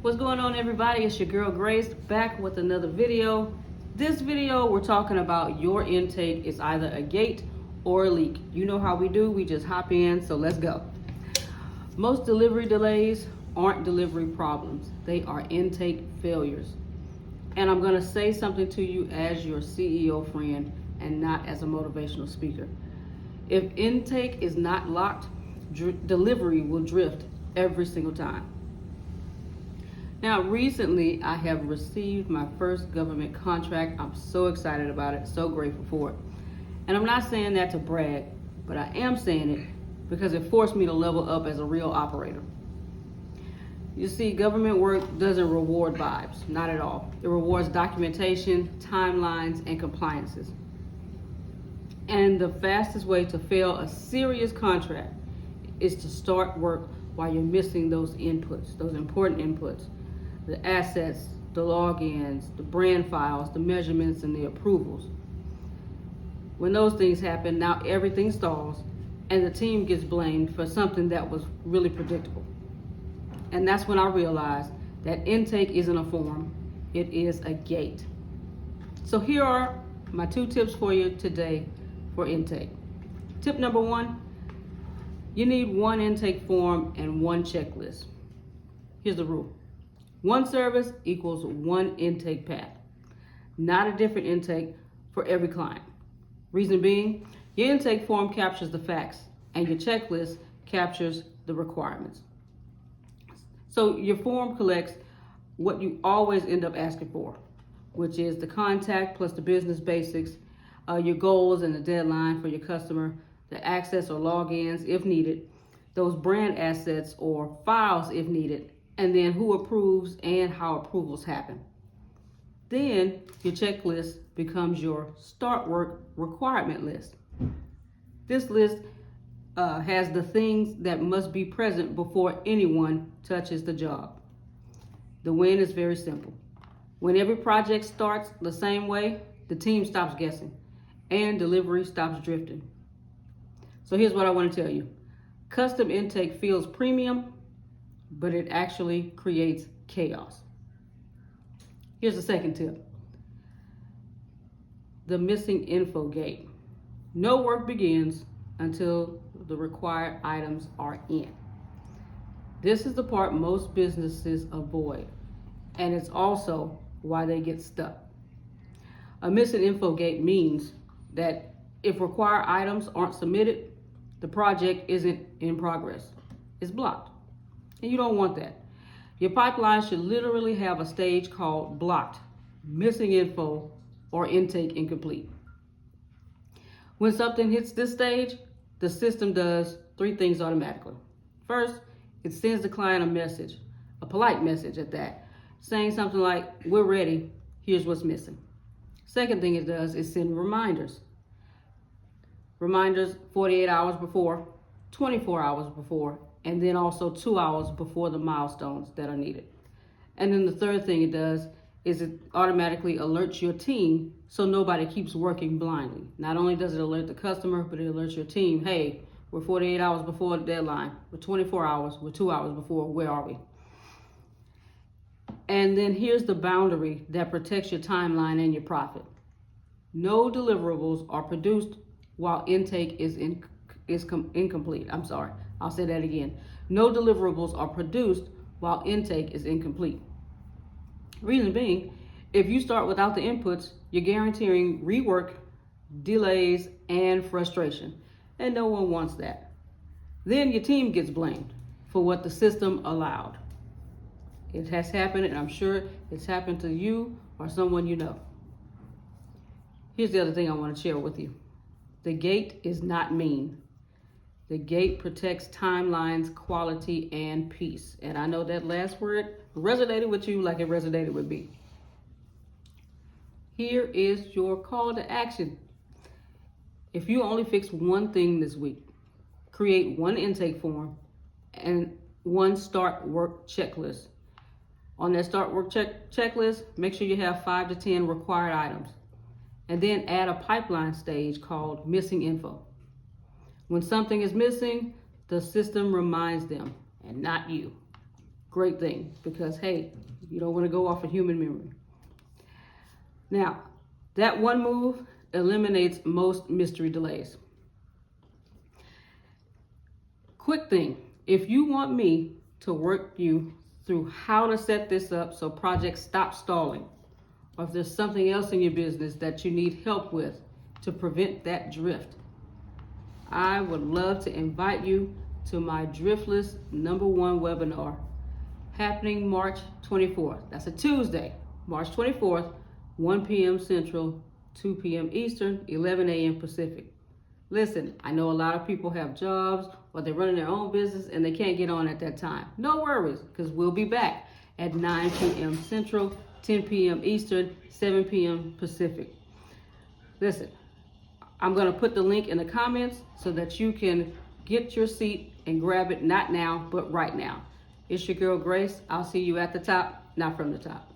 What's going on, everybody? It's your girl Grace back with another video. This video we're talking about your intake is either a gate or a leak. You know how we do, we just hop in, so let's go. Most delivery delays aren't delivery problems, they are intake failures. And I'm going to say something to you as your CEO friend and not as a motivational speaker. If intake is not locked, delivery will drift every single time. Now, recently, I have received my first government contract. I'm so excited about it, so grateful for it. And I'm not saying that to brag, but I am saying it because it forced me to level up as a real operator. You see, government work doesn't reward vibes, not at all. It rewards documentation, timelines, and compliances. And the fastest way to fail a serious contract is to start work while you're missing those inputs, those important inputs. The assets, the logins, the brand files, the measurements, and the approvals. When those things happen, now everything stalls and the team gets blamed for something that was really predictable. And that's when I realized that intake isn't a form, it is a gate. So here are my 2 tips for you today for intake. Tip number 1, you need 1 intake form and 1 checklist. Here's the rule. 1 service equals 1 intake path, not a different intake for every client. Reason being, your intake form captures the facts and your checklist captures the requirements. So your form collects what you always end up asking for, which is the contact plus the business basics, your goals and the deadline for your customer, the access or logins if needed, those brand assets or files if needed, and then who approves and how approvals happen. Then your checklist becomes your start work requirement list. This list has the things that must be present before anyone touches the job. The win is very simple. When every project starts the same way, the team stops guessing and delivery stops drifting. So here's what I want to tell you. Custom intake feels premium, but it actually creates chaos. Here's the second tip. The missing info gate. No work begins until the required items are in. This is the part most businesses avoid, and it's also why they get stuck. A missing info gate means that if required items aren't submitted, the project isn't in progress. It's blocked. And you don't want that. Your pipeline should literally have a stage called blocked, missing info, or intake incomplete. When something hits this stage, the system does 3 things automatically. First, it sends the client a message, a polite message at that, saying something like, "We're ready, here's what's missing." Second thing it does is send reminders. Reminders 48 hours before, 24 hours before, and then also 2 hours before the milestones that are needed. And then the third thing it does is it automatically alerts your team so nobody keeps working blindly. Not only does it alert the customer, but it alerts your team, hey, we're 48 hours before the deadline, we're 24 hours, we're 2 hours before, where are we? And then here's the boundary that protects your timeline and your profit. No deliverables are produced while intake is incomplete. I'm sorry, I'll say that again. No deliverables are produced while intake is incomplete. Reason being, if you start without the inputs, you're guaranteeing rework, delays, and frustration. And no one wants that. Then your team gets blamed for what the system allowed. It has happened, and I'm sure it's happened to you or someone you know. Here's the other thing I want to share with you. The gate is not mean. The gate protects timelines, quality, and peace. And I know that last word resonated with you like it resonated with me. Here is your call to action. If you only fix 1 thing this week, create 1 intake form and 1 start work checklist. On that start work checklist, make sure you have 5 to 10 required items. And then add a pipeline stage called missing info. When something is missing, the system reminds them and not you. great thing, because hey, you don't want to go off of human memory. Now, that one move eliminates most mystery delays. Quick thing, if you want me to work you through how to set this up so projects stop stalling, or if there's something else in your business that you need help with to prevent that drift, I would love to invite you to my Driftless #1 webinar happening March 24th. That's a Tuesday, March 24th, 1 p.m. Central, 2 p.m. Eastern, 11 a.m. Pacific. Listen, I know a lot of people have jobs or they're running their own business and they can't get on at that time. No worries, because we'll be back at 9 p.m. Central, 10 p.m. Eastern, 7 p.m. Pacific. Listen, I'm going to put the link in the comments so that you can get your seat and grab it, not now, but right now. It's your girl Grace. I'll see you at the top, not from the top.